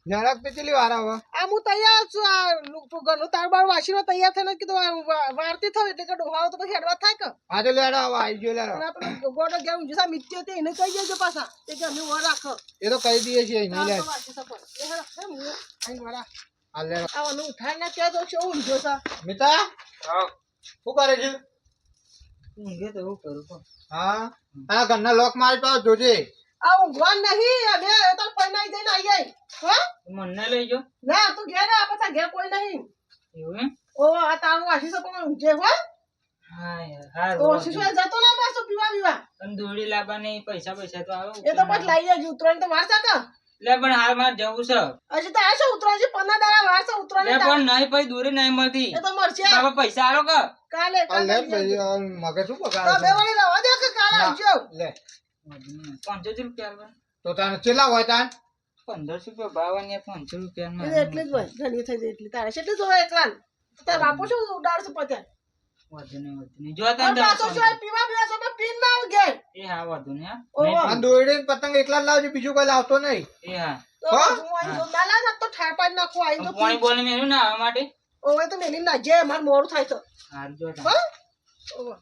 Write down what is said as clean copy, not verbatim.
જરાક તો ચેલી વાર આવે આ હું તૈયાર છું આ ઘરનું તારબાર વાસીનો તૈયાર થઈને કીધું વારતી થયું એટલે કે ડોહાઓ તો પછી હેડવા થાય કે હા તો લેડો હવે આવી ગયો લેડો અને આપણે ગોડો ઘેર ઊંઝા મિત્યો તે એને કહી દેજો પાછા તે કે અમે વર રાખો એ તો કહી દઈએ છીએ નહીં લે હા લેડો આવવાનું ઉઠાઈને ત્યાં તો શું ઊંઝો છે મિતા શું કરે છે ઊંઘે તો હું કરું પણ હા આ ઘરના લોક મારી પાસ જોજે આ ઊંઘવા નહીં અમે તો પૈનાઈ જઈને આવી જાય હા મને લઈ જો ના તું ઘેર આ પાછા ઘેર કોઈ નહીં એવું એમ ઓ આ તારું વાસી છે પણ ઊંઘે હો હા યાર હા તો શીશો જતો ના પાછો પીવા પીવા પણ દોડી લાવવાની પૈસા પૈસા તો આવે એ તો પછી લઈ જાય ઉતરાણ તો વાર છે કે લે પણ હાલ મારે જવું છે હજી તો આ છે ઉતરાણ છે 15 દાડા વાર છે ઉતરાણ લે પણ નહીં પછી દોરી નહીં મળતી એ તો મળશે બાબા પૈસા આલો કે કાલે આ લે ભાઈ મગજ શું તો બગાડે બે વળી રવા દે કે કાલે આવજો લે 500 રૂપિયા આલવા તો તાને ચેલા હોય તાન 1500 રૂપિયા ભાવ અને 500 રૂપિયા એટલે એટલી જ હોય ઘણી થઈ જાય એટલી તારે કેટલી જોવે એકલા તાર બાપુ શું ઉડાડશે પત્યા વધુ નહીં જો તને પાછો શું પીવા પીવા છો પીન ના આવ ઘેર એ હા વધુ નહીં ઓહો. હા આ દોરડી ને પતંગ એકલા જ લાવજો બીજું કોઈ લાવતો નહીં એ હા તો હું અહીં જો ના લાગ તો ઠાર પાડી નાખો અહીં તો પાણી બોલી મેલ્યું ને આવવા માટે ઓવે તો મેલી ના જે માર મોડું થાય તો હાર જો હા ઓવે